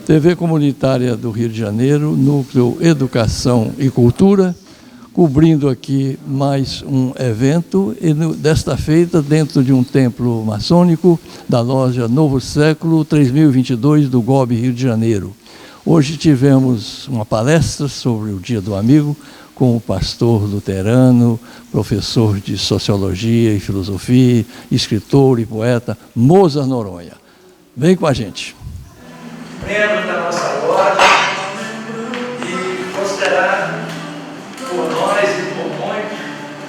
TV Comunitária do Rio de Janeiro, Núcleo Educação e Cultura, cobrindo aqui mais um evento, e desta feita dentro de um templo maçônico da loja Novo Século 3022 do GOB Rio de Janeiro. Hoje tivemos uma palestra sobre o Dia do Amigo com o pastor luterano, professor de Sociologia e Filosofia, escritor e poeta Mozart Noronha. Vem com a gente. Membro da nossa loja e considerado por nós e por muitos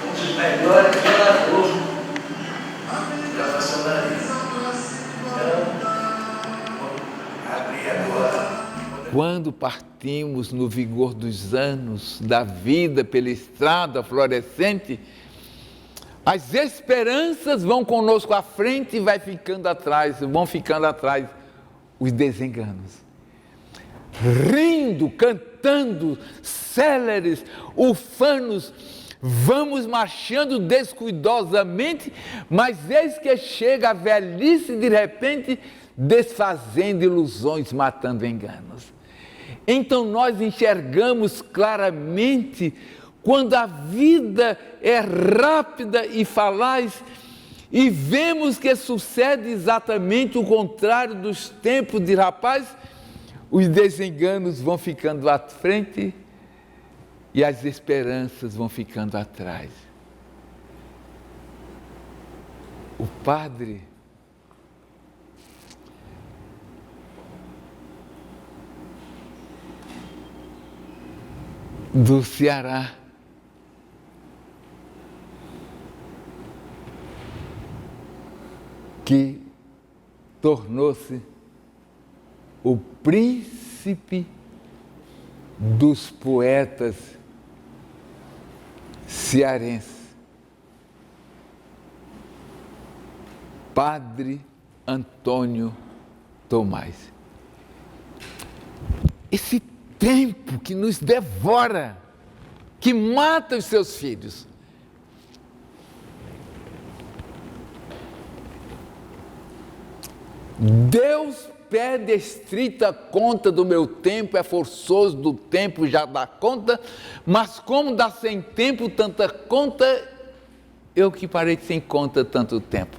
um dos melhores oradores da maçonaria. Então, vou abrir agora. Quando partimos no vigor dos anos da vida pela estrada florescente, as esperanças vão conosco à frente e vão ficando atrás os desenganos. Rindo, cantando, céleres, ufanos, vamos marchando descuidosamente, mas eis que chega a velhice de repente, desfazendo ilusões, matando enganos. Então nós enxergamos claramente quando a vida é rápida e falaz e vemos que sucede exatamente o contrário dos tempos de rapaz, os desenganos vão ficando à frente e as esperanças vão ficando atrás. O padre do Ceará que tornou-se o príncipe dos poetas cearenses, Padre Antônio Tomás. Esse tempo que nos devora, que mata os seus filhos. Deus pede estrita conta do meu tempo, é forçoso do tempo já dá conta, mas como dá sem tempo tanta conta, eu que parei sem conta tanto tempo.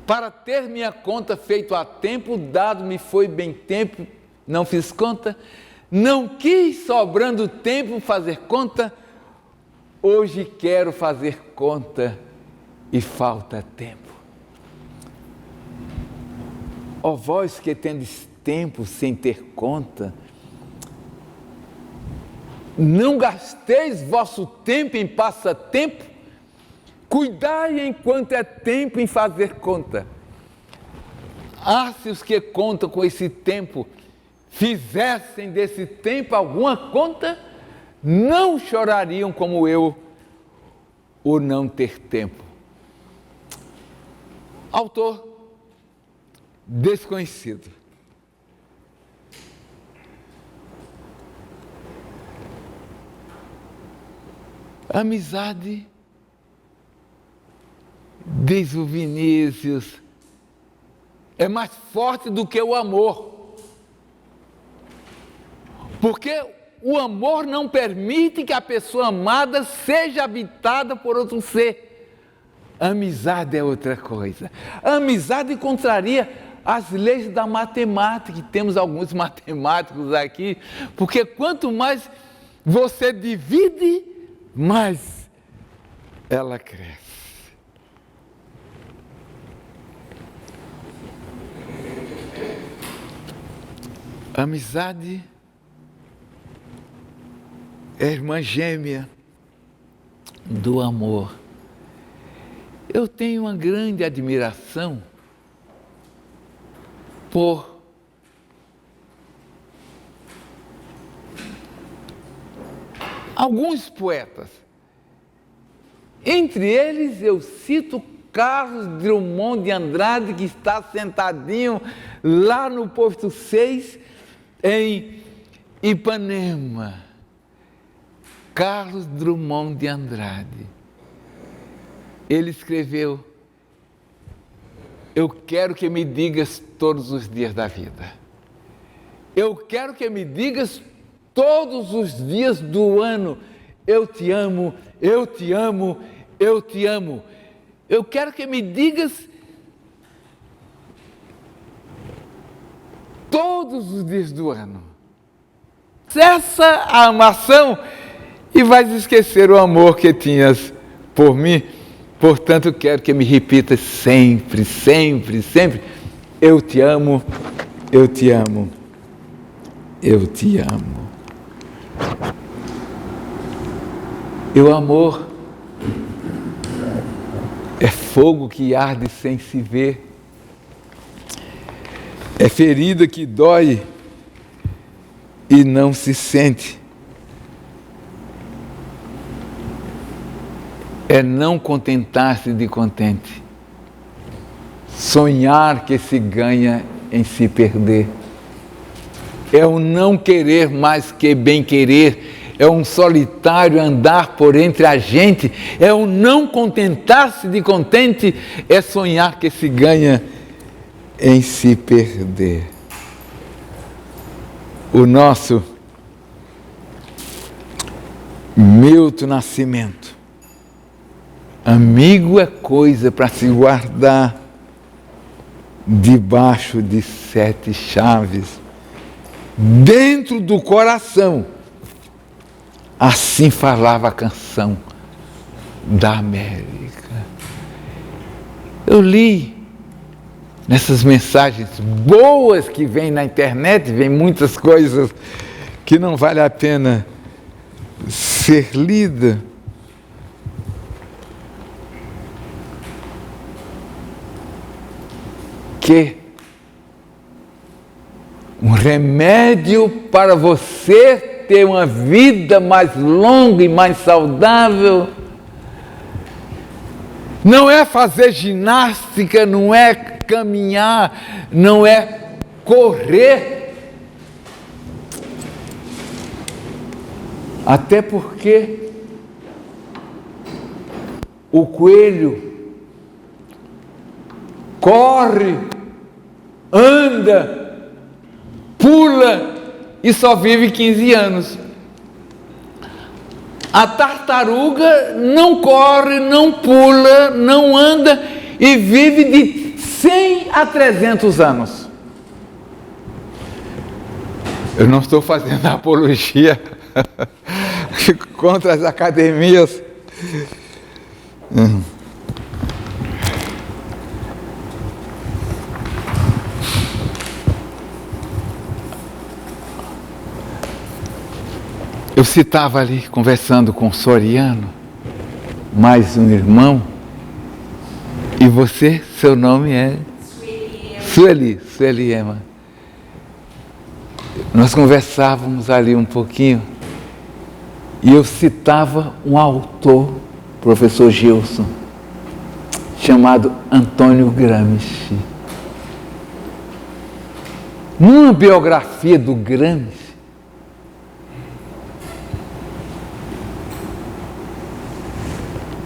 Para ter minha conta feito a tempo, dado-me foi bem tempo, não fiz conta, não quis sobrando tempo fazer conta, hoje quero fazer conta e falta tempo. Ó vós que tendes tempo sem ter conta, não gasteis vosso tempo em passatempo, cuidai enquanto é tempo em fazer conta. Se os que contam com esse tempo fizessem desse tempo alguma conta, não chorariam como eu o não ter tempo. Autor desconhecido. Amizade, diz o Vinícius, é mais forte do que o amor. Porque o amor não permite que a pessoa amada seja habitada por outro ser. Amizade é outra coisa. A amizade contraria as leis da matemática, e temos alguns matemáticos aqui, porque quanto mais você divide, mais ela cresce. Amizade é irmã gêmea do amor. Eu tenho uma grande admiração por alguns poetas. Entre eles eu cito Carlos Drummond de Andrade, que está sentadinho lá no posto 6, em Ipanema. Carlos Drummond de Andrade. Ele escreveu: eu quero que me digas todos os dias da vida. Eu quero que me digas todos os dias do ano: eu te amo, eu te amo, eu te amo. Eu quero que me digas todos os dias do ano. Cessa a amação e vais esquecer o amor que tinhas por mim. Portanto, quero que me repitas sempre, sempre, sempre: eu te amo, eu te amo, eu te amo. E o amor é fogo que arde sem se ver, é ferida que dói e não se sente, é não contentar-se de contente, sonhar que se ganha em se perder, é o não querer mais que bem querer, é um solitário andar por entre a gente, é o não contentar-se de contente, é sonhar que se ganha em se perder. O nosso Milton Nascimento: amigo é coisa para se guardar debaixo de 7 chaves, dentro do coração. Assim falava a canção da América. Eu li nessas mensagens boas que vêm na internet, vem muitas coisas que não vale a pena ser lida. Que um remédio para você ter uma vida mais longa e mais saudável não é fazer ginástica, não é caminhar, não é correr. Até porque o coelho corre, anda, pula e só vive 15 anos. A tartaruga não corre, não pula, não anda e vive de 100 a 300 anos. Eu não estou fazendo apologia contra as academias. Eu citava ali, conversando com o Soriano, mais um irmão, e você, seu nome é? Sueli Ema. Nós conversávamos ali um pouquinho, e eu citava um autor, professor Gilson, chamado Antônio Gramsci. Numa biografia do Gramsci,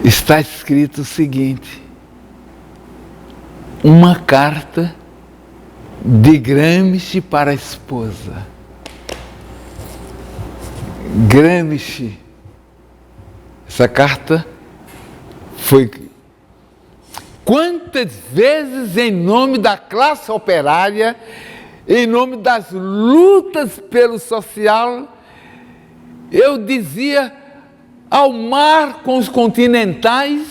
está escrito o seguinte: uma carta de Gramsci para a esposa. Gramsci, essa carta foi quantas vezes em nome da classe operária, em nome das lutas pelo social, eu dizia ao mar com os continentais,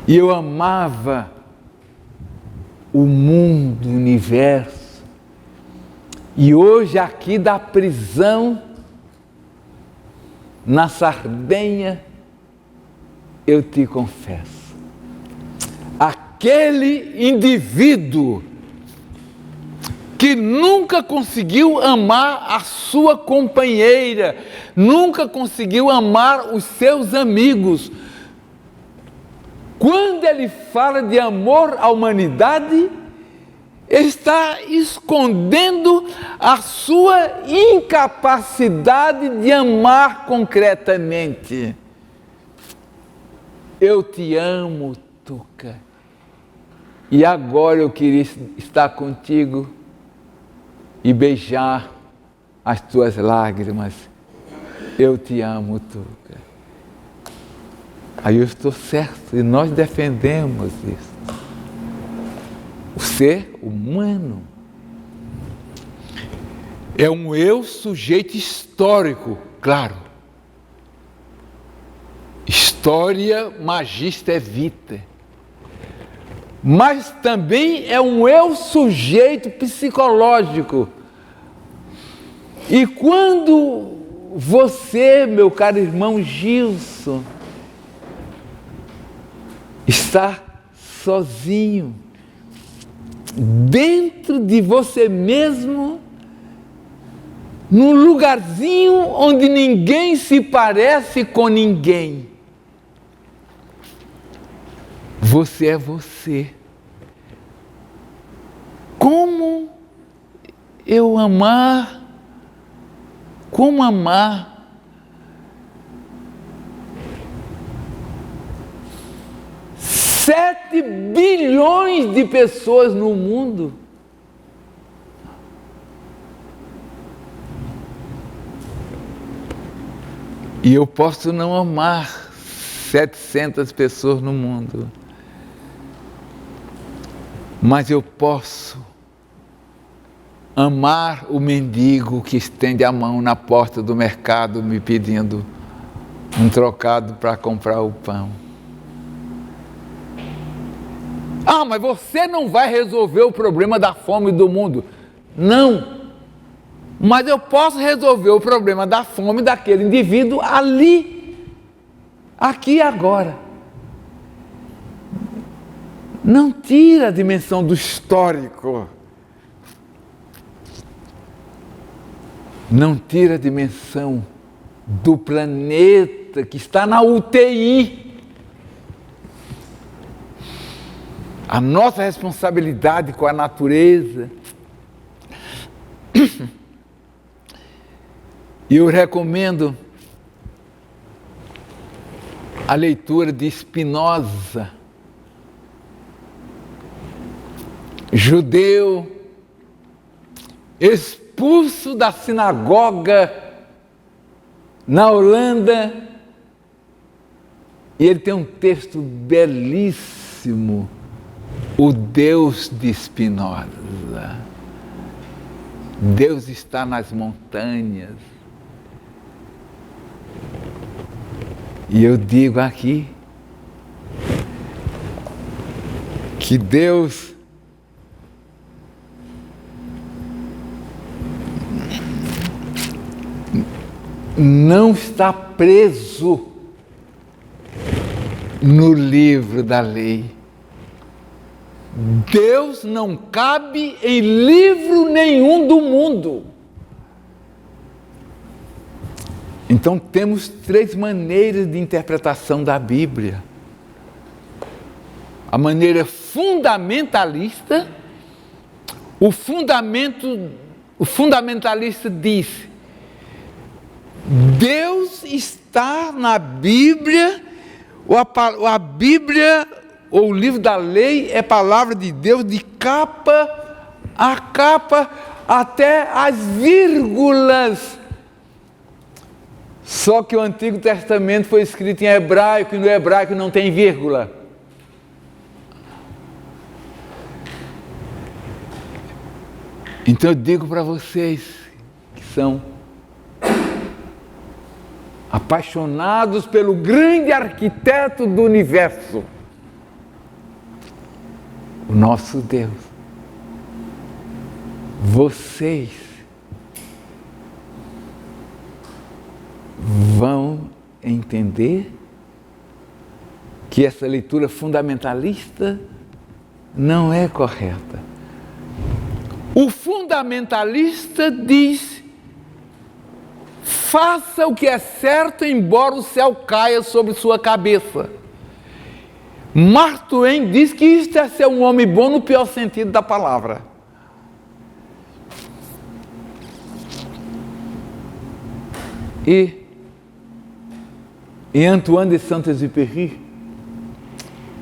e eu amava o mundo, o universo. E hoje aqui da prisão, na Sardenha, eu te confesso, aquele indivíduo que nunca conseguiu amar a sua companheira, nunca conseguiu amar os seus amigos. Quando ele fala de amor à humanidade, ele está escondendo a sua incapacidade de amar concretamente. Eu te amo, Tuca, e agora eu queria estar contigo e beijar as tuas lágrimas. Eu te amo, Tuca. Aí eu estou certo, e nós defendemos isso. O ser humano é um eu sujeito histórico, claro. História magister vitae. Mas também é um eu sujeito psicológico. E quando você, meu caro irmão Gilson, está sozinho, dentro de você mesmo, num lugarzinho onde ninguém se parece com ninguém, você é você. Como eu amar? Como amar? Sete bilhões de pessoas no mundo. E eu posso não amar 700 pessoas no mundo. Mas eu posso amar o mendigo que estende a mão na porta do mercado me pedindo um trocado para comprar o pão. Ah, mas você não vai resolver o problema da fome do mundo. Não. Mas eu posso resolver o problema da fome daquele indivíduo ali, aqui e agora. Não tira a dimensão do histórico. Não tira a dimensão do planeta que está na UTI. A nossa responsabilidade com a natureza. E eu recomendo a leitura de Spinoza, judeu, expulso da sinagoga na Holanda, e ele tem um texto belíssimo, O Deus de Spinoza. Deus está nas montanhas. E eu digo aqui que Deus não está preso no livro da lei. Deus não cabe em livro nenhum do mundo. Então temos 3 maneiras de interpretação da Bíblia. A maneira fundamentalista, o fundamentalista diz: Deus está na Bíblia, a Bíblia, ou o livro da lei, é palavra de Deus de capa a capa, até as vírgulas. Só que o Antigo Testamento foi escrito em hebraico, e no hebraico não tem vírgula. Então eu digo para vocês que são apaixonados pelo grande arquiteto do universo, o nosso Deus. Vocês vão entender que essa leitura fundamentalista não é correta. O fundamentalista diz: faça o que é certo, embora o céu caia sobre sua cabeça. Mark Twain diz que isto é ser um homem bom no pior sentido da palavra. E Antoine de Saint-Exupéry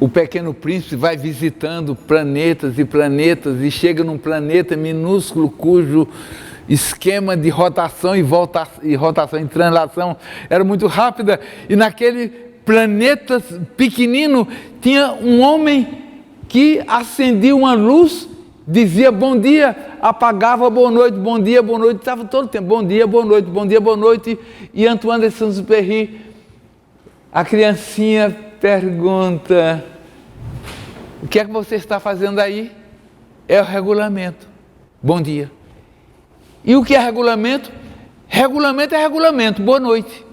o Pequeno Príncipe vai visitando planetas e planetas e chega num planeta minúsculo cujo esquema de rotação e rotação e translação era muito rápida, e naquele planeta pequenino tinha um homem que acendia uma luz, dizia bom dia, apagava boa noite, estava todo o tempo bom dia, boa noite, bom dia, boa noite. E Antoine de Saint-Exupéry, a criancinha pergunta: o que é que você está fazendo aí? É o regulamento. Bom dia. E o que é regulamento? Regulamento é regulamento. Boa noite.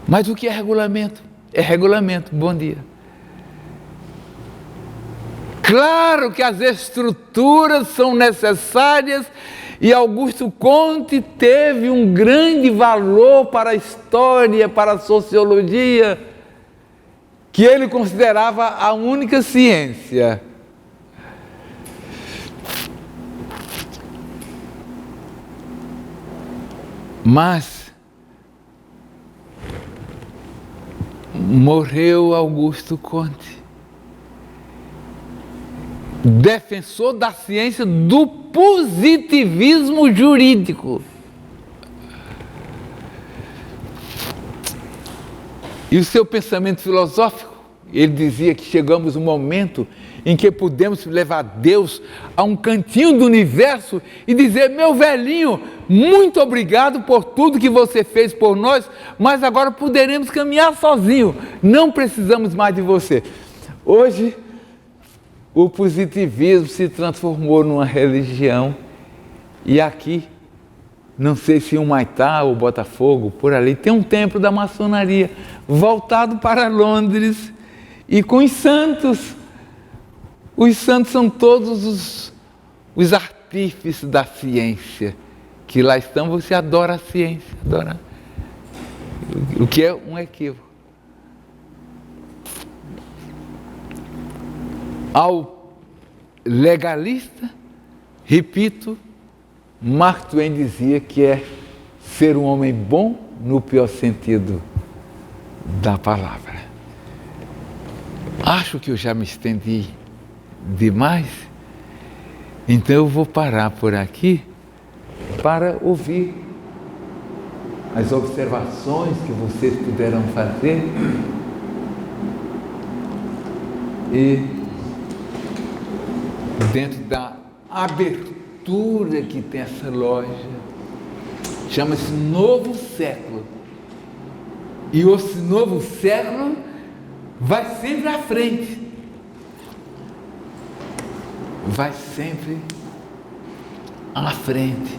Mas o que é regulamento? É regulamento. Bom dia. Claro que as estruturas são necessárias, e Augusto Comte teve um grande valor para a história, para a sociologia, que ele considerava a única ciência. Mas morreu Augusto Comte, defensor da ciência do positivismo jurídico. E o seu pensamento filosófico, ele dizia que chegamos um momento em que podemos levar Deus a um cantinho do universo e dizer: meu velhinho, muito obrigado por tudo que você fez por nós, mas agora poderemos caminhar sozinho, não precisamos mais de você. Hoje, o positivismo se transformou numa religião, e aqui, não sei se em Humaitá ou Botafogo, por ali, tem um templo da maçonaria voltado para Londres, e com os santos. Os santos são todos os artífices da ciência, que lá estão. Você adora a ciência, adora, o que é um equívoco. Ao legalista, repito, Mark Twain dizia que é ser um homem bom no pior sentido da palavra. Acho que eu já me estendi demais, então eu vou parar por aqui para ouvir as observações que vocês puderam fazer, e dentro da abertura que tem essa loja, chama-se Novo Século, e esse novo século vai sempre à frente, vai sempre à frente.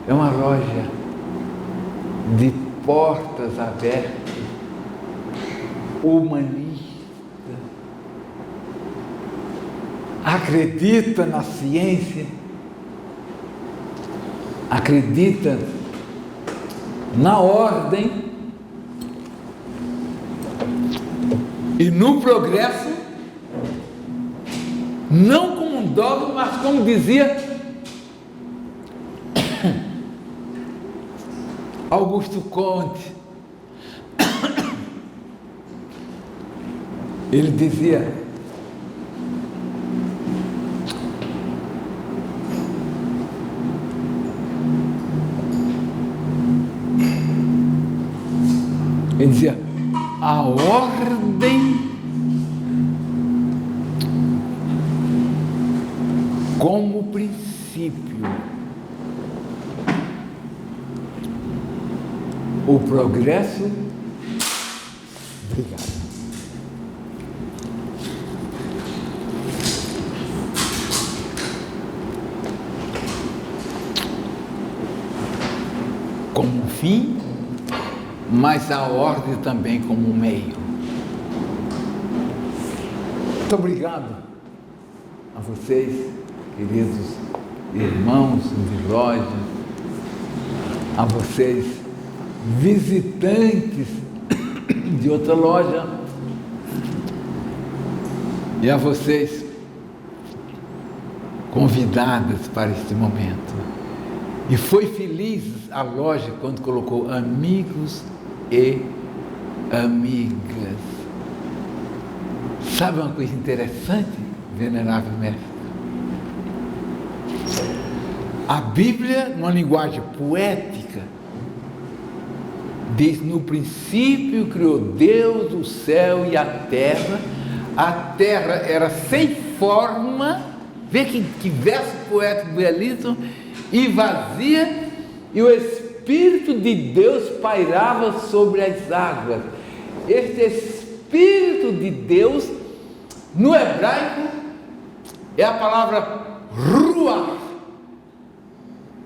É uma loja de portas abertas, humanista, acredita na ciência, acredita na ordem e no progresso, não como um dogma, mas como dizia Augusto Comte. Ele dizia: a ordem como princípio, o progresso. Obrigado. Como um fim, mas a ordem também como um meio. Muito obrigado a vocês, queridos irmãos de loja, a vocês, visitantes de outra loja, e a vocês, convidadas para este momento. E foi feliz a loja quando colocou amigos e amigas. Sabe uma coisa interessante, venerável mestre? A Bíblia, numa linguagem poética, diz: no princípio criou Deus o céu e a terra era sem forma, vê que verso poético belíssimo, e vazia, e o Espírito de Deus pairava sobre as águas. Este Espírito de Deus, no hebraico, é a palavra ruach.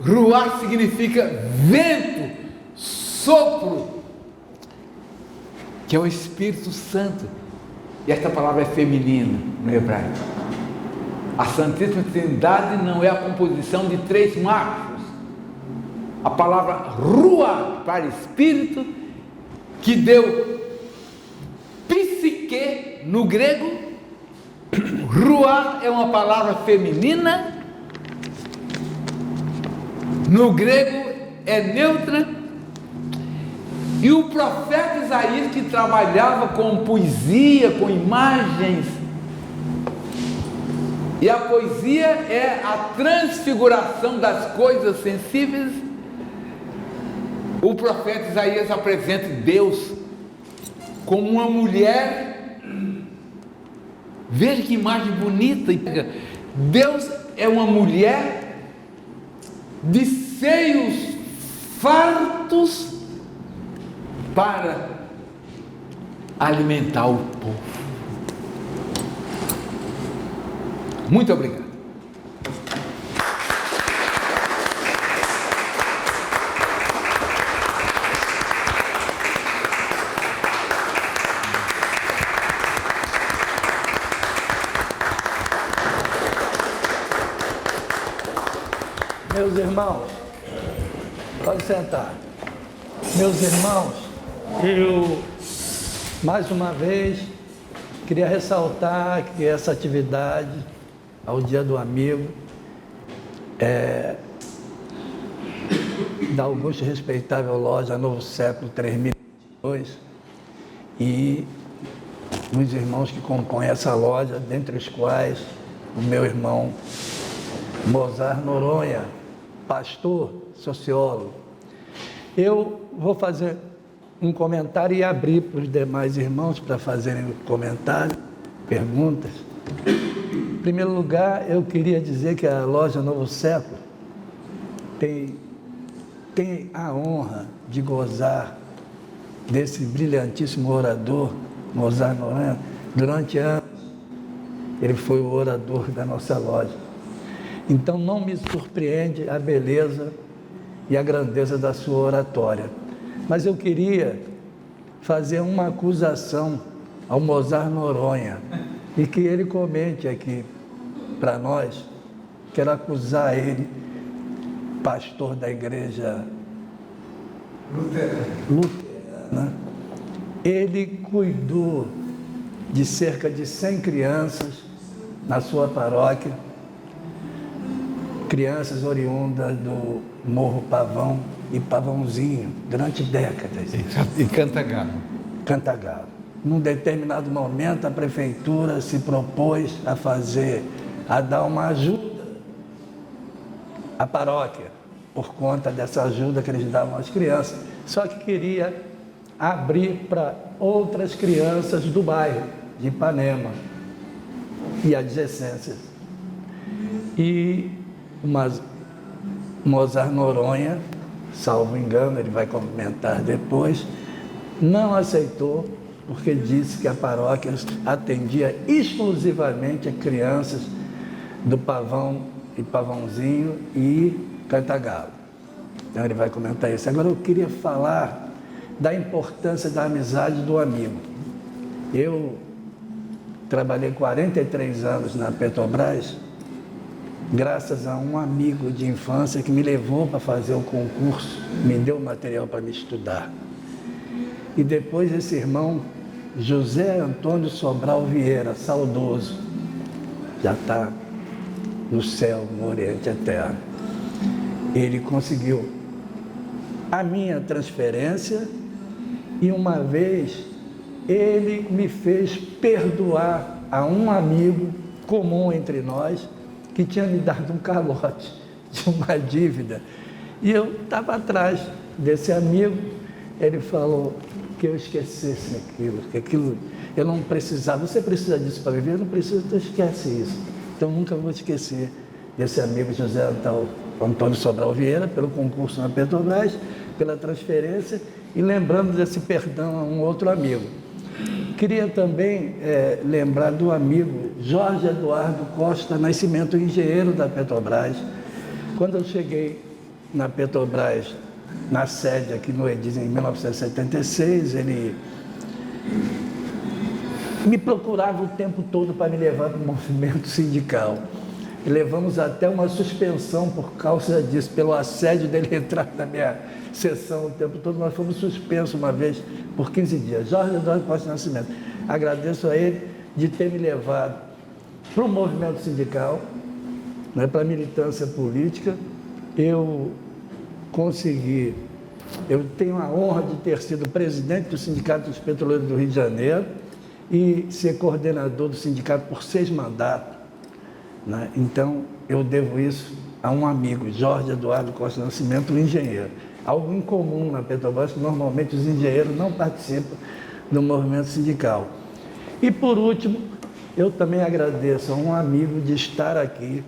Ruach significa vento, sopro, que é o Espírito Santo. E esta palavra é feminina no hebraico. A Santíssima Trindade não é a composição de 3 machos. A palavra ruach para espírito, que deu psique no grego. Ruach é uma palavra feminina, no grego é neutra. E o profeta Isaías, que trabalhava com poesia, com imagens, e a poesia é a transfiguração das coisas sensíveis, o profeta Isaías apresenta Deus como uma mulher. Veja que imagem bonita. Deus é uma mulher de seios fartos para alimentar o povo. Muito obrigado. Meus irmãos, pode sentar. Meus irmãos, eu, mais uma vez, queria ressaltar que essa atividade, ao Dia do Amigo, da augusta e respeitável loja Novo Século 3022, e os irmãos que compõem essa loja, dentre os quais o meu irmão Mozart Noronha, pastor, sociólogo. Eu vou fazer um comentário e abrir para os demais irmãos para fazerem comentários, perguntas. Em primeiro lugar, eu queria dizer que a loja Novo Século tem a honra de gozar desse brilhantíssimo orador, Mozart Noronha. Durante anos, ele foi o orador da nossa loja. Então, não me surpreende a beleza e a grandeza da sua oratória. Mas eu queria fazer uma acusação ao Mozart Noronha e que ele comente aqui para nós. Quero acusar ele, pastor da igreja luterana. Ele cuidou de cerca de 100 crianças na sua paróquia, crianças oriundas do Morro Pavão e Pavãozinho, durante décadas. E Cantagalo. Cantagalo. Num determinado momento, a prefeitura se propôs a dar uma ajuda à paróquia, por conta dessa ajuda que eles davam às crianças. Só que queria abrir para outras crianças do bairro, de Ipanema e adjacências. E Mozart Noronha, salvo engano, ele vai comentar depois, não aceitou, porque disse que a paróquia atendia exclusivamente a crianças do Pavão e Pavãozinho e Cantagalo. Então ele vai comentar isso. Agora eu queria falar da importância da amizade do amigo. Eu trabalhei 43 anos na Petrobras, graças a um amigo de infância que me levou para fazer o concurso, me deu material para me estudar. E depois esse irmão, José Antônio Sobral Vieira, saudoso, já está no céu, no Oriente Eterno. Ele conseguiu a minha transferência e uma vez ele me fez perdoar a um amigo comum entre nós, que tinha me dado um calote de uma dívida. E eu estava atrás desse amigo, ele falou que eu esquecesse aquilo, que aquilo eu não precisava. Você precisa disso para viver? Eu não preciso, então esquece isso. Então nunca vou esquecer desse amigo José Antônio Sobral Vieira, pelo concurso na Petrobras, pela transferência, e lembrando desse perdão a um outro amigo. Queria também lembrar do amigo Jorge Eduardo Costa Nascimento, engenheiro da Petrobras. Quando eu cheguei na Petrobras, na sede aqui no Edis, em 1976, ele me procurava o tempo todo para me levar para o movimento sindical. E levamos até uma suspensão por causa disso, pelo assédio dele entrar na minha sessão o tempo todo. Nós fomos suspensos uma vez por 15 dias. Jorge Eduardo Costa Nascimento. Agradeço a ele de ter me levado para o movimento sindical, né, para a militância política. Eu tenho a honra de ter sido presidente do Sindicato dos Petroleiros do Rio de Janeiro e ser coordenador do sindicato por 6 mandatos. Né? Então, eu devo isso a um amigo, Jorge Eduardo Costa Nascimento, um engenheiro. Algo incomum na Petrobras, que normalmente os engenheiros não participam do movimento sindical. E, por último, eu também agradeço a um amigo de estar aqui,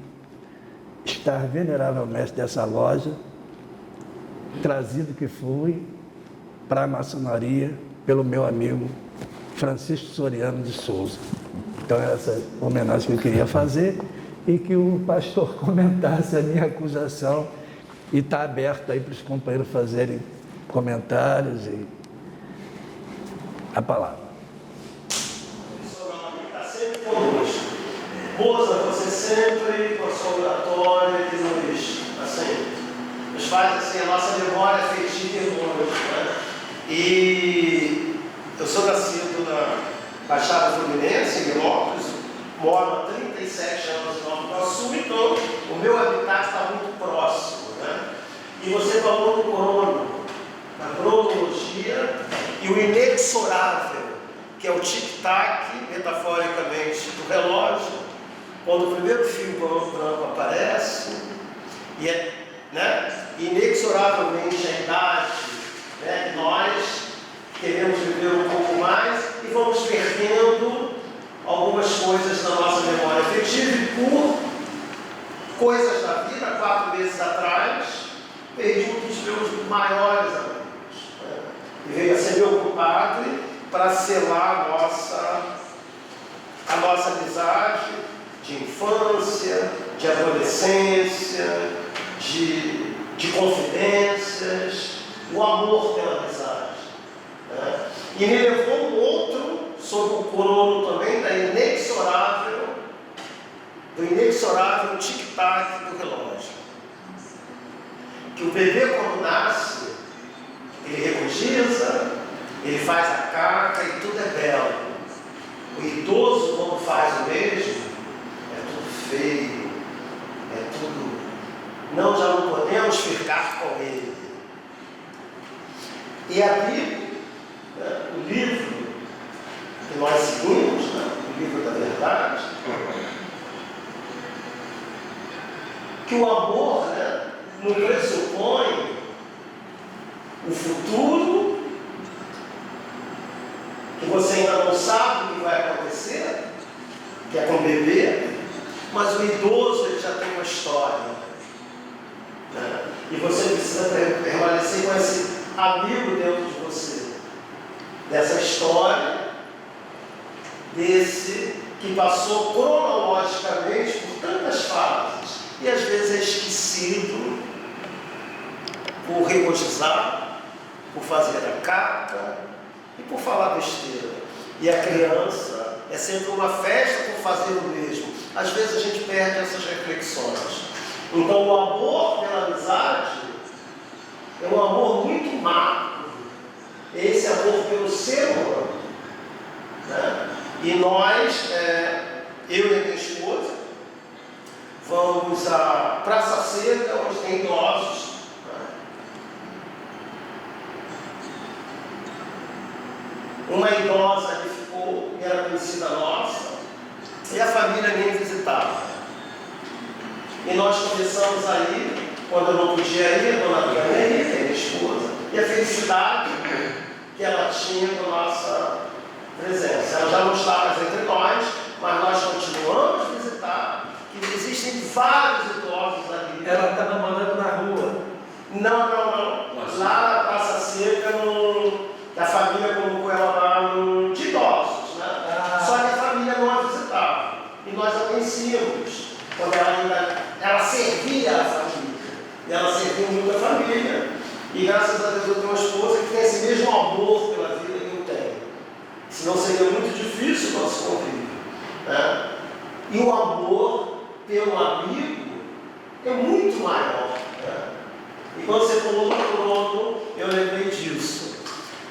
estar venerável mestre dessa loja, trazido que fui para a maçonaria pelo meu amigo Francisco Soriano de Souza. Então, essa homenagem que eu queria fazer e que o pastor comentasse a minha acusação, e está aberto aí para os companheiros fazerem comentários e a palavra. Está sempre conosco. Moça, você sempre, com a sua oratória, que nos faz assim, a nossa memória afetiva e harmônica, né? E eu sou nascido na Baixada Fluminense, em Milópolis, moro há 37 anos em Nova Iguaçu, então o meu habitat está muito próximo, né? E você falou do crono, da cronologia e o inexorável, que é o tic-tac, metaforicamente, do relógio, quando o primeiro fio branco aparece, e inexoravelmente a idade, né, que nós queremos viver um pouco mais e vamos perdendo algumas coisas na nossa memória afetiva, e por coisas da vida, 4 meses atrás, perdi um dos meus maiores amigos, né? E veio a ser meu compadre para selar a nossa amizade de infância, de adolescência, de confidências, o amor pela amizade, né? E me levou um outro sobre o crono também, do inexorável tic-tac do relógio. Que o bebê, quando nasce, ele regozija, ele faz a caca e tudo é belo. O idoso, quando faz o mesmo, é tudo feio, é tudo... já não podemos ficar com ele. E a Bíblia, né, o livro que nós seguimos, né, o livro da verdade, que o amor, né, não pressupõe o futuro, que você ainda não sabe o que vai acontecer, que é com o bebê, mas o idoso ele já tem uma história, né? E você precisa permanecer com esse amigo dentro de você, dessa história, desse que passou cronologicamente por tantas fases e às vezes é esquecido por regozijar, por fazer a caca e por falar besteira. E a criança é sempre uma festa por fazer o mesmo. Às vezes a gente perde essas reflexões. Então o amor pela amizade é um amor muito macro. Esse amor pelo ser humano, né? E nós, eu e a minha esposa, vamos à Praça Seca, onde tem idosos, né? uma idosa que ficou, que era conhecida nossa, e a família nem visitava. E nós começamos aí, quando eu não podia ir, a dona Diana ia, minha esposa, e a felicidade que ela tinha com a nossa presença. Ela já não está mais entre nós, mas nós continuamos a visitar, que existem vários idosos ali. Ela estava morando na rua. Não. Lá na Praça Seca, a família colocou ela lá de idosos, né? Só que a família não a visitava. E nós a conhecíamos. Quando ela servia a família. E ela serviu muito a família. E graças a Deus eu tenho uma esposa que tem esse mesmo amor pela vida que eu tenho. Senão seria muito difícil o nosso convívio, né? E o amor pelo amigo é muito maior, né? E quando você falou no pronto, eu lembrei disso.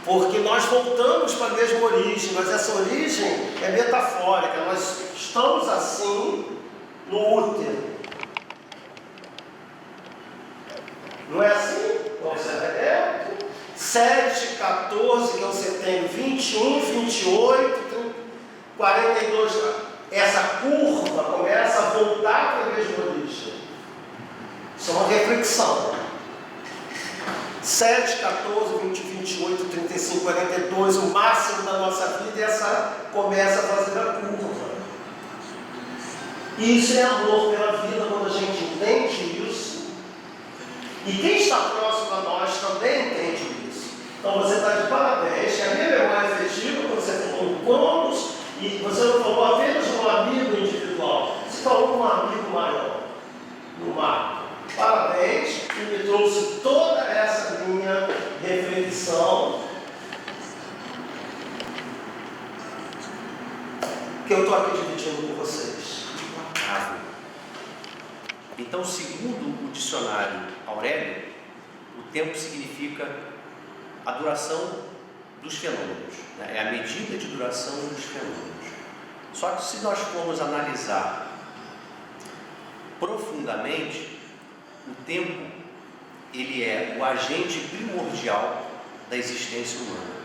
Porque nós voltamos para a mesma origem, mas essa origem é metafórica. Nós estamos assim no útero. Não é assim? Vamos ser 7, 14, que é o setembro, 21, 28, 42. Essa curva começa a voltar para a mesma origem. Isso é uma reflexão. 7, 14, 20, 28, 35, 42, o máximo da nossa vida, e essa começa a fazer a curva. E isso é amor pela vida, quando a gente entende isso. E quem está próximo a nós também entende isso. Então você está de parabéns, que a minha memória afetiva, quando você falou em Cronos, e você não falou apenas de um amigo individual, você falou de um amigo maior, no mar. Parabéns, e me trouxe toda essa minha reflexão que eu estou aqui dividindo com vocês. Então, segundo o dicionário Aurélio, o tempo significa a duração dos fenômenos, né? É a medida de duração dos fenômenos. Só que se nós formos analisar profundamente, o tempo, ele é o agente primordial da existência humana.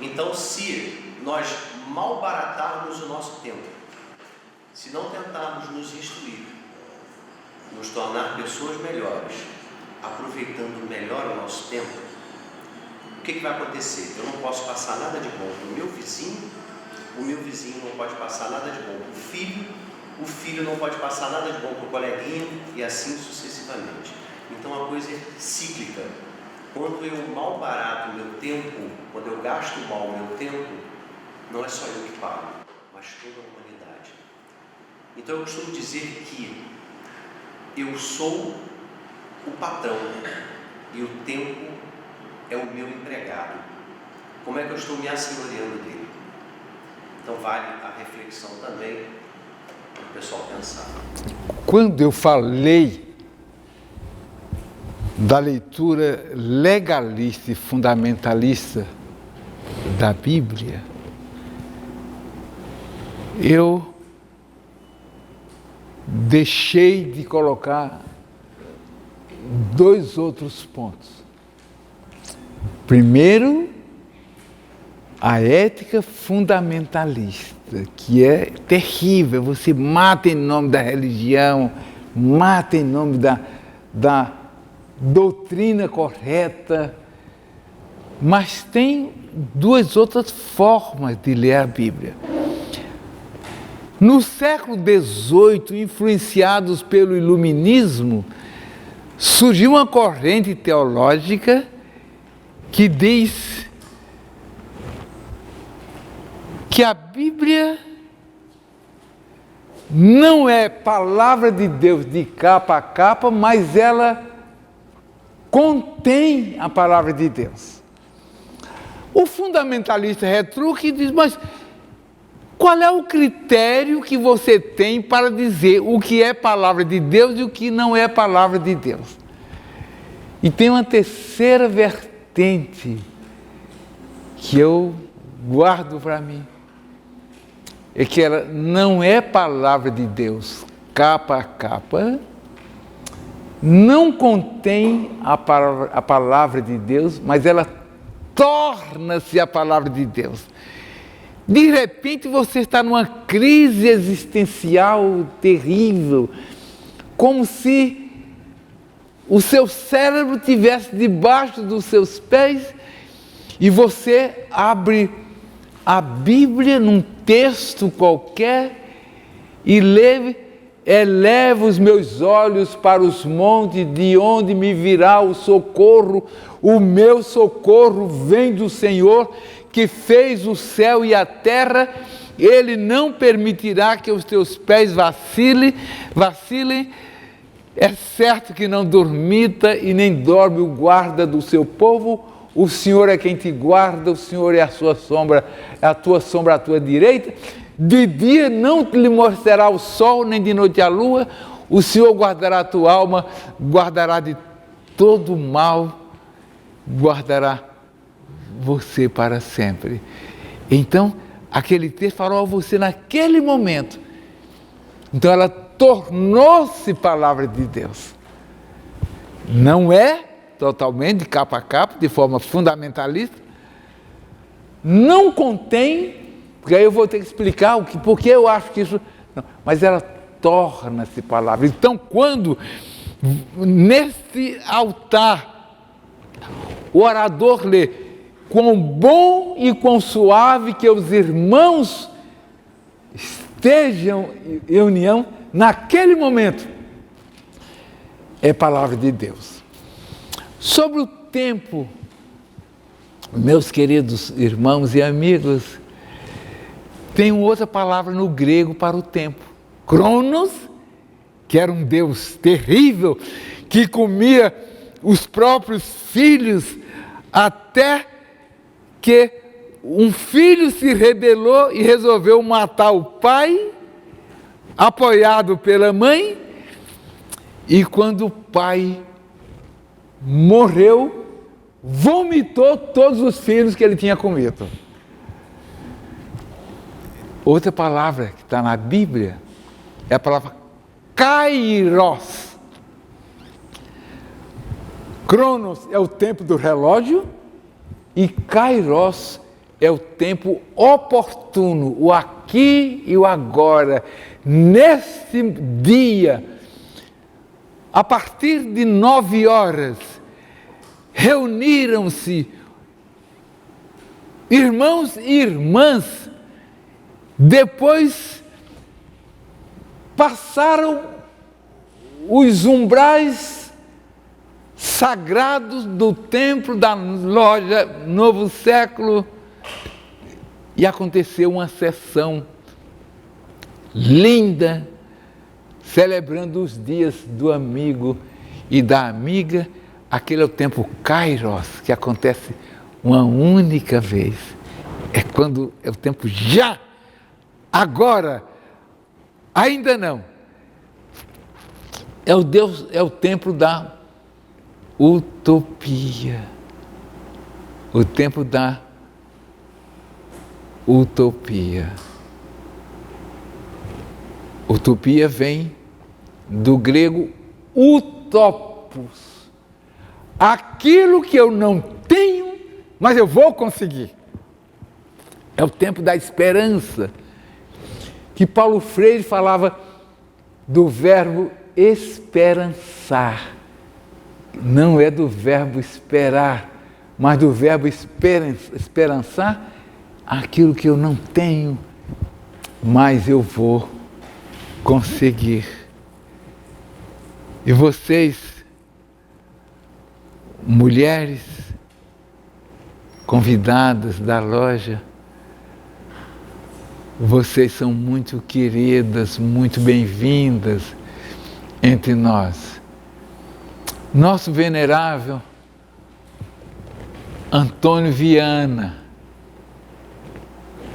Então, se nós malbaratarmos o nosso tempo, se não tentarmos nos instruir, nos tornar pessoas melhores, aproveitando melhor o nosso tempo, o que vai acontecer? Eu não posso passar nada de bom para o meu vizinho não pode passar nada de bom para o filho não pode passar nada de bom para o coleguinha, e assim sucessivamente. Então a coisa é cíclica. Quando eu malbarato o meu tempo, quando eu gasto mal o meu tempo, não é só eu que pago, mas toda a humanidade. Então eu costumo dizer que eu sou o patrão e o tempo é o meu empregado. Como é que eu estou me assenhoreando dele? Então vale a reflexão também para o pessoal pensar. Quando eu falei da leitura legalista e fundamentalista da Bíblia, eu deixei de colocar dois outros pontos. Primeiro, a ética fundamentalista, que é terrível. Você mata em nome da religião, mata em nome da doutrina correta. Mas tem duas outras formas de ler a Bíblia. No século XVIII, influenciados pelo iluminismo, surgiu uma corrente teológica que diz que a Bíblia não é palavra de Deus de capa a capa, mas ela contém a palavra de Deus. O fundamentalista retruca e diz, mas qual é o critério que você tem para dizer o que é palavra de Deus e o que não é palavra de Deus? E tem uma terceira vertente que eu guardo para mim. É que ela não é palavra de Deus capa a capa, não contém a palavra de Deus, mas ela torna-se a palavra de Deus. De repente você está numa crise existencial terrível, como se o seu cérebro estivesse debaixo dos seus pés e você abre a Bíblia num texto qualquer e lê: eleva os meus olhos para os montes, de onde me virá o socorro. O meu socorro vem do Senhor, que fez o céu e a terra. Ele não permitirá que os teus pés vacilem. É certo que não dormita e nem dorme o guarda do seu povo. O Senhor é quem te guarda, o Senhor é a sua sombra, a tua sombra à tua direita. De dia não lhe mostrará o sol, nem de noite a lua. O Senhor guardará a tua alma, guardará de todo mal, guardará você para sempre. Então, aquele texto falou a você naquele momento. Então, ela tornou-se palavra de Deus. Não é totalmente de capa a capa, de forma fundamentalista. Não contém, porque aí eu vou ter que explicar porque eu acho que isso... Não, mas ela torna-se palavra. Então, quando nesse altar o orador lê: quão bom e quão suave que os irmãos estejam em união, naquele momento é palavra de Deus. Sobre o tempo, meus queridos irmãos e amigos, tem outra palavra no grego para o tempo: Cronos, que era um deus terrível, que comia os próprios filhos, até que um filho se rebelou e resolveu matar o pai, apoiado pela mãe, e quando o pai morreu, vomitou todos os filhos que ele tinha comido. Outra palavra que está na Bíblia é a palavra kairos. Cronos é o tempo do relógio e kairos é o tempo oportuno, o aqui e o agora. Nesse dia, a partir de 9 horas, reuniram-se irmãos e irmãs. Depois passaram os umbrais sagrados do templo da loja Novo Século e aconteceu uma sessão linda, celebrando os dias do amigo e da amiga. Aquele é o tempo kairos, que acontece uma única vez. É quando é o tempo já, agora, ainda não. É o tempo da utopia. O tempo da utopia. Utopia vem do grego utopos. Aquilo que eu não tenho, mas eu vou conseguir. É o tempo da esperança. Que Paulo Freire falava do verbo esperançar. Não é do verbo esperar, mas do verbo esperançar aquilo que eu não tenho, mas eu vou conseguir. E vocês, mulheres convidadas da loja, vocês são muito queridas, muito bem-vindas entre nós. Nosso venerável Antônio Viana,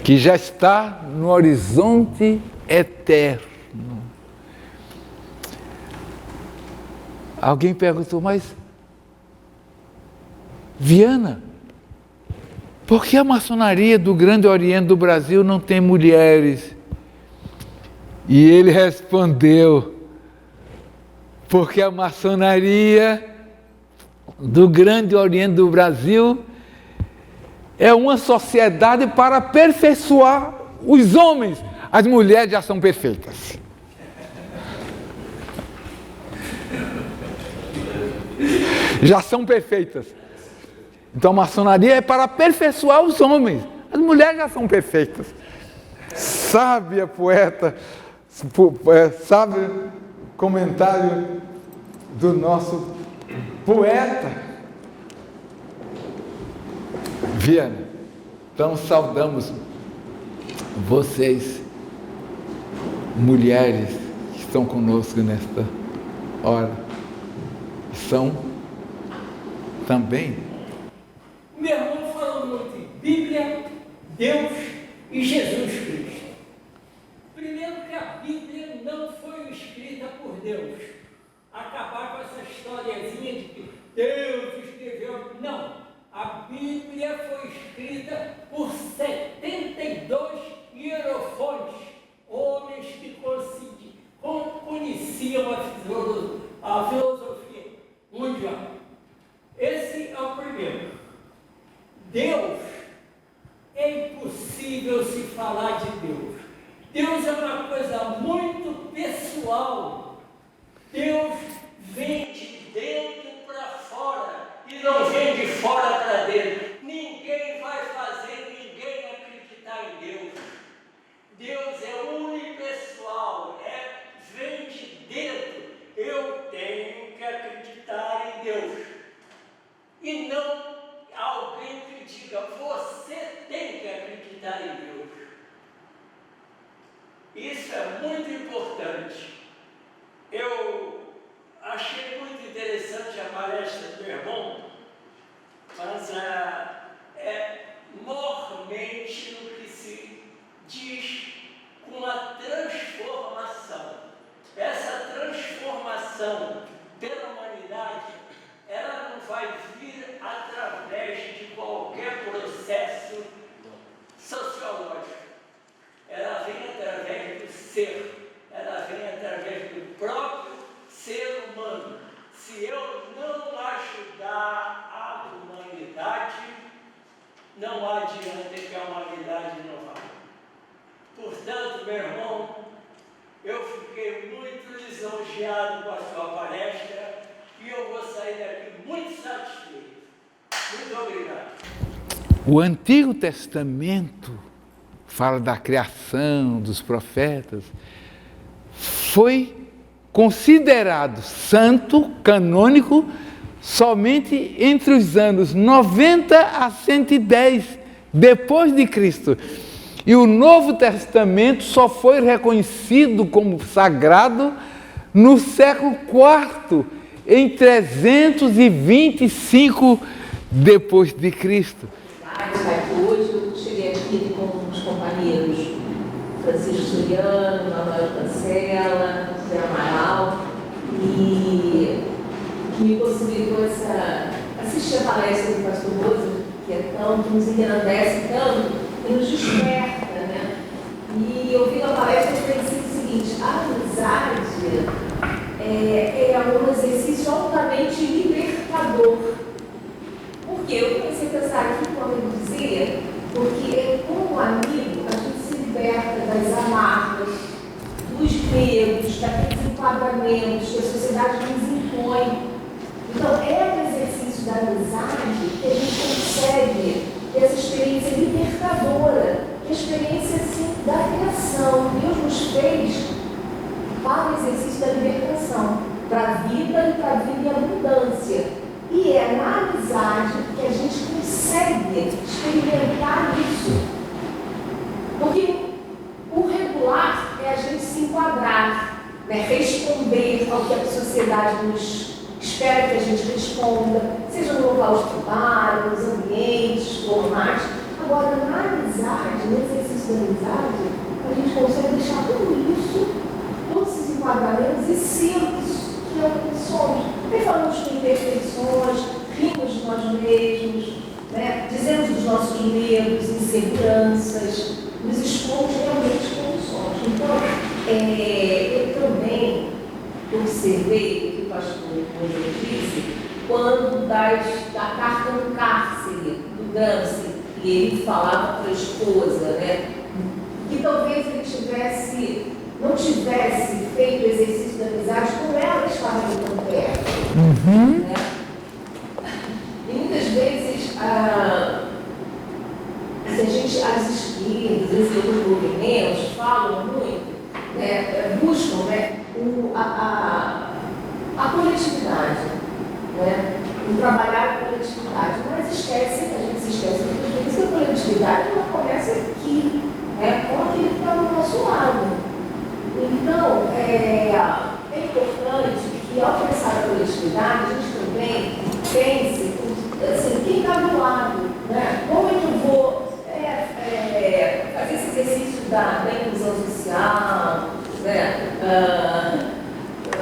que já está no horizonte eterno. Alguém perguntou, mas Viana, por que a maçonaria do Grande Oriente do Brasil não tem mulheres? E ele respondeu, porque a maçonaria do Grande Oriente do Brasil é uma sociedade para aperfeiçoar os homens. As mulheres já são perfeitas. Já são perfeitas. Então a maçonaria é para aperfeiçoar os homens. As mulheres já são perfeitas. Sábia poeta, sábio comentário do nosso poeta Viana. Então saudamos vocês, mulheres que estão conosco nesta hora. São também. Meu irmão falou muito de Bíblia, Deus e Jesus Cristo. Primeiro que a Bíblia não foi escrita por Deus. Acabar com essa historiazinha de que Deus escreveu. Não. A Bíblia foi escrita por 72 hierofantes, homens que conheciam a filosofia mundial. Esse é o primeiro. Deus, é impossível se falar de Deus. Deus é uma coisa muito pessoal. Deus vem de dentro para fora e não vem de fora para dentro. Ninguém vai fazer ninguém acreditar em Deus. Deus é unipessoal, vem de dentro. Eu tenho que acreditar em Deus. E não alguém que diga, você tem que acreditar em Deus. Isso é muito importante. Eu achei muito interessante a palestra do meu irmão, mas mormente no que se diz com a transformação. Essa transformação pela humanidade, ela não vai vir através de qualquer processo sociológico. Ela vem através do ser, ela vem através do próprio ser humano. Se eu não ajudar a humanidade, não adianta que a humanidade não vá. Portanto, meu irmão, eu fiquei muito lisonjeado com a sua palestra e eu vou sair daqui muito satisfeito. Muito obrigado. O Antigo Testamento fala da criação, dos profetas. Foi considerado santo, canônico, somente entre os anos 90 a 110 depois de Cristo. E o Novo Testamento só foi reconhecido como sagrado no século IV, em 325 depois de Cristo. Hoje eu cheguei aqui com os companheiros Francisco Suriano, Manuel Cancela, José Amaral, e que me possibilitou assistir a palestra do pastor Rosa, que nos engrandece tanto e nos desperta, né? E ouvindo a palestra eu pensei o seguinte: a amizade é um exercício altamente libertador. Porque eu comecei a pensar aqui quando eu dizia, porque como amigo a gente se liberta das amarras, dos medos, daqueles enquadramentos que a sociedade nos impõe. Então é um exercício da amizade que a gente consegue ter essa experiência libertadora, que é a experiência assim, da criação. Deus nos fez para o exercício da libertação, para a vida e para a vida em abundância. E é na amizade que a gente consegue experimentar isso. Porque o regular é a gente se enquadrar, né? Responder ao que a sociedade nos espera que a gente responda, seja no local de trabalho, nos ambientes formais. Agora, na amizade, no exercício da amizade, a gente consegue deixar tudo isso, todos esses enquadramentos e sermos que é o que somos. Nem falamos com imperfeições, rimos de nós mesmos, né? Dizemos dos nossos medos, inseguranças, nos expomos realmente como somos. Então, eu também observei o que o pastor Rosa disse quando da carta no cárcere, do Gramsci, e ele falava para a esposa, né, que talvez ele não tivesse feito o exercício da amizade com ela que estava ali tão perto. Né? E muitas vezes, as esquerdas, esses outros movimentos falam muito, né, buscam, né, a coletividade, né, o trabalhar a coletividade, mas a gente se esquece muitas vezes que a coletividade ela começa aqui, né, com aquele que está do nosso lado. Então, é importante que ao pensar a coletividade, a gente também pense assim, quem está do lado, né? Como é que eu vou fazer esse exercício da inclusão social, né?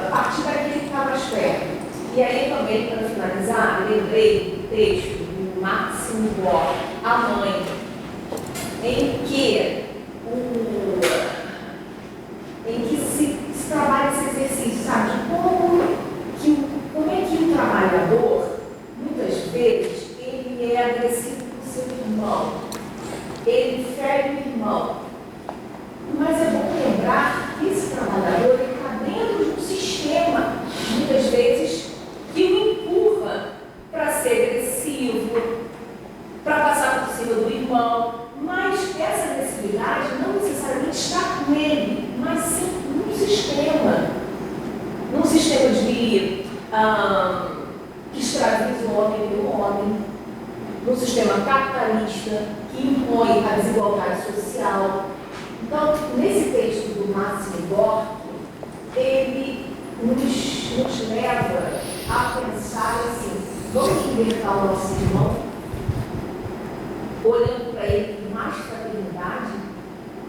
A partir daquele que está mais perto. E aí também, para finalizar, lembrei do texto do Máximo Gorki, A Mãe, em que se trabalha esse exercício, sabe? Como é que o trabalhador, muitas vezes, ele é agressivo com o seu irmão, ele fere o irmão. Mas é bom lembrar que esse trabalhador está dentro de um sistema, muitas vezes, que o empurra para ser agressivo, para passar por cima do irmão. Mas essa agressividade não necessariamente está com ele, mas sim num sistema que escraviza o homem pelo homem, num sistema capitalista que impõe a desigualdade social. Então, nesse texto do Máximo Gorki, ele nos leva a pensar assim, vamos libertar o nosso irmão, olhando para ele com mais fraternidade,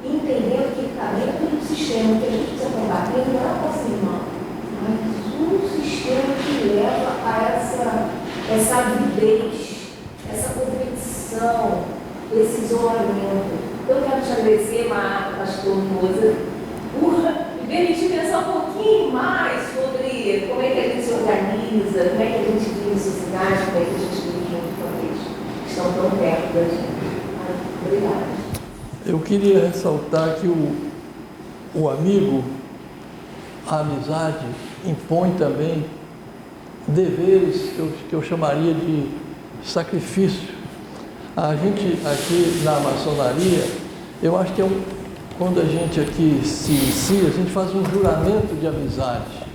entendendo que ele está dentro do sistema que a gente precisa combater, não é o nosso irmão, mas um sistema que leva a essa avidez, essa competição, esse isolamento. Eu quero te agradecer, pastor Moza, por me permitir pensar um pouquinho mais sobre como é que a gente se organiza, como é que a gente vive em sociedade, como é que a gente vive junto com aqueles que estão tão perto da gente. Obrigada. Eu queria ressaltar que o amigo, a amizade, impõe também deveres que eu chamaria de sacrifício. A gente aqui na maçonaria, eu acho que quando a gente aqui se inicia, a gente faz um juramento de amizade.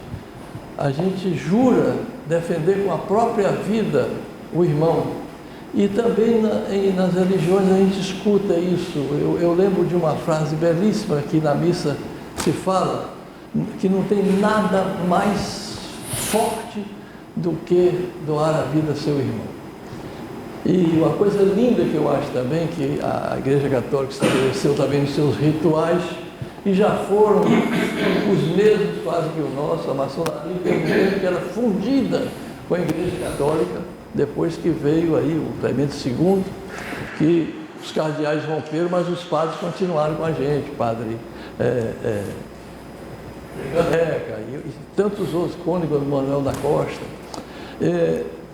A gente jura defender com a própria vida o irmão. E também nas religiões a gente escuta isso. Eu lembro de uma frase belíssima que na missa se fala, que não tem nada mais forte do que doar a vida ao seu irmão. E uma coisa linda que eu acho também, que a Igreja Católica estabeleceu também nos seus rituais, e já foram os mesmos quase que o nosso, a maçonaria, que era fundida com a Igreja Católica, depois que veio aí o Clemente II, que os cardeais romperam, mas os padres continuaram com a gente, padre Ganeca e tantos outros, Cônego Manuel da Costa.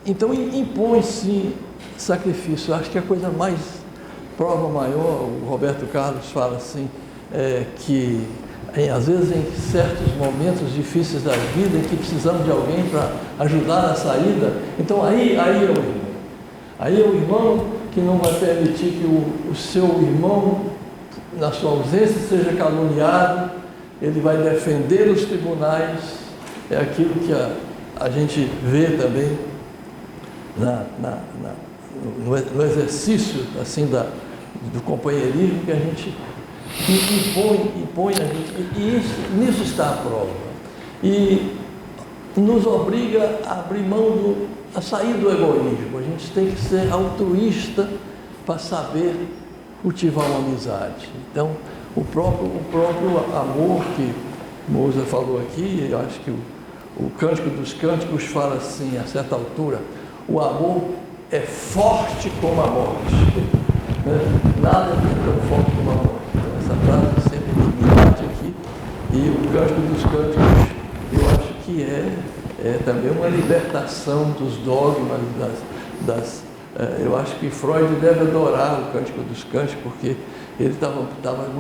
Então impõe-se sacrifício. Acho que a coisa mais, prova maior, o Roberto Carlos fala assim, que às vezes em certos momentos difíceis da vida em que precisamos de alguém para ajudar na saída, então aí é o irmão. Aí é o irmão que não vai permitir que o seu irmão, na sua ausência, seja caluniado, ele vai defender os tribunais, é aquilo que a gente vê também no exercício assim, do companheirismo que a gente impõe a gente, e nisso está a prova. E nos obriga a abrir mão a sair do egoísmo. A gente tem que ser altruísta para saber cultivar uma amizade. Então, o próprio amor que Moza falou aqui, eu acho que o Cântico dos Cânticos fala assim, a certa altura, o amor é forte como a morte. Nada é tão forte como a morte. Então, essa frase sempre me bate aqui. E o Cântico dos Cânticos, eu acho que é também uma libertação dos dogmas, Eu acho que Freud deve adorar o Cântico dos Cânticos, porque ele estava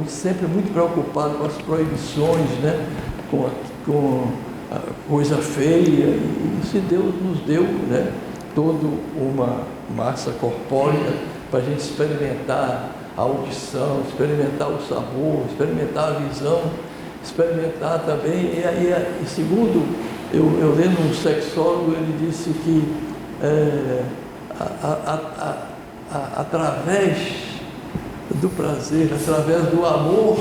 sempre muito preocupado com as proibições, né? com a coisa feia, e se Deus nos deu, né? Toda uma massa corpórea para a gente experimentar a audição, experimentar o sabor, experimentar a visão, experimentar também. E segundo, eu lendo um sexólogo, ele disse que através do prazer, através do amor,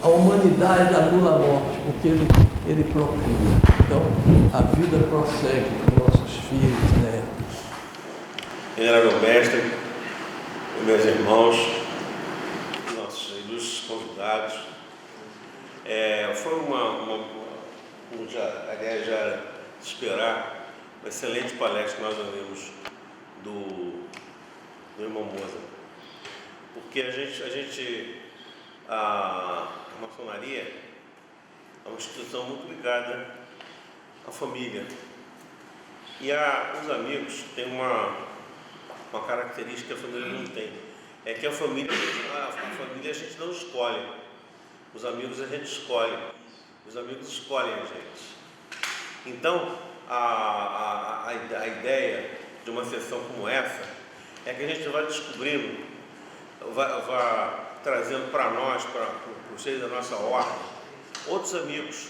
a humanidade anula a morte, porque ele procria. Então, a vida prossegue com nossos filhos, né? Venerável mestre, meus irmãos, nossos ilustres convidados, foi como já era de esperar, uma excelente palestra que nós ouvimos do irmão Mozart, porque a maçonaria é uma instituição muito ligada à família, e os amigos têm uma característica que a família não tem, é que a família a gente não escolhe, os amigos a gente escolhe, os amigos escolhem a gente. Então, a ideia de uma sessão como essa é que a gente vai descobrindo, vai trazendo para nós, para o seio da nossa ordem, outros amigos,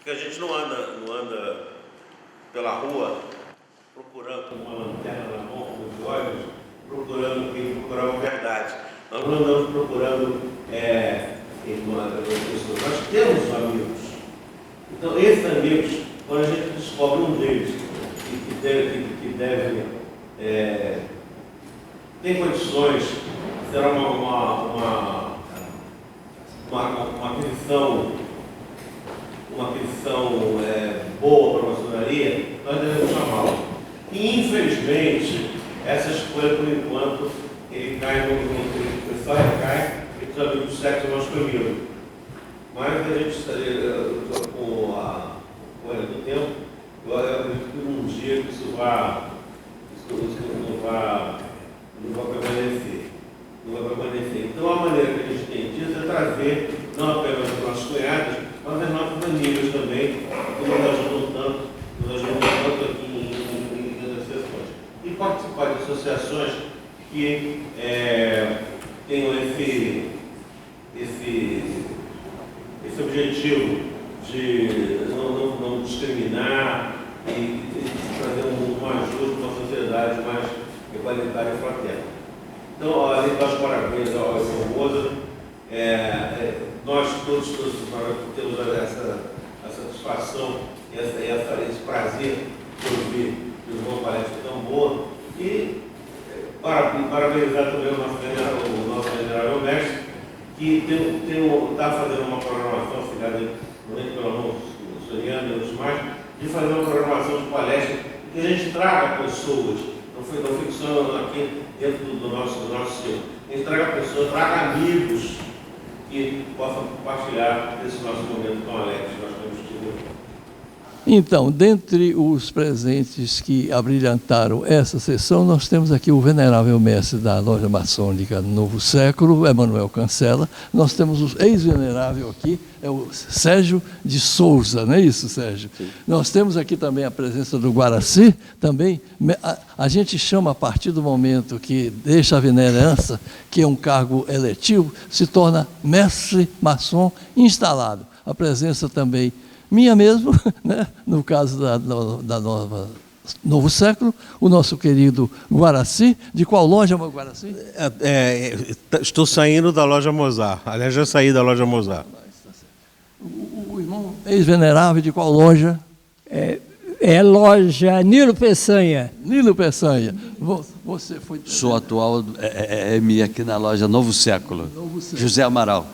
que a gente não anda pela rua procurando com uma lanterna na mão, com os olhos, procurando a verdade. Nós não andamos procurando nós temos amigos. Então, esses amigos, quando a gente descobre um deles que deve tem condições, será uma aquisição boa para a maçonaria, nós devemos chamá-lo. E, infelizmente, essa escolha, por enquanto, ele cai o pessoal recai e os amigos do sexo masculino. Mas a gente, com o correr do tempo, eu acredito que um dia isso não vai permanecer. Então, a maneira que a gente tem disso é trazer, não apenas os nossos cunhados, mas as nossas amigas também, que nos ajudam tanto aqui em sessões. E participar de associações que tenham esse objetivo de não discriminar e trazer um mundo mais justo, uma sociedade mais igualitária e fraterna. Então, além das parabéns ao irmão Mozart, nós todos temos essa satisfação e esse prazer de ouvir uma palestra tão boa e parabenizar também o nosso venerável mestre, que está fazendo uma programação, auxiliado pelo irmão Soriano e outros mais, de fazer uma programação de palestra que a gente traga pessoas, não fique só aqui dentro do nosso Senhor, a gente traga pessoas, traga amigos que possam compartilhar esse nosso momento tão alegre que nós temos tido. Então, dentre os presentes que abrilhantaram essa sessão, nós temos aqui o venerável mestre da Loja Maçônica Novo Século, Emanuel Cancela. Nós temos o ex-venerável aqui, é o Sérgio de Souza, não é isso, Sérgio? Sim. Nós temos aqui também a presença do Guaraci, também. A gente chama, a partir do momento que deixa a venerança, que é um cargo eletivo, se torna mestre maçom instalado. A presença também minha mesmo, né? No caso da Novo Século, o nosso querido Guaraci. De qual loja, Guaraci? Estou saindo da Loja Mozart. Aliás, já saí da Loja Mozart. O irmão ex-venerável, de qual loja? Loja Nilo Peçanha. Nilo Peçanha. Você foi... Sou atual MI aqui na loja Novo Século. José Amaral.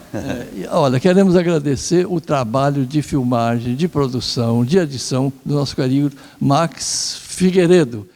Olha, queremos agradecer o trabalho de filmagem, de produção, de edição do nosso querido Max Figueiredo.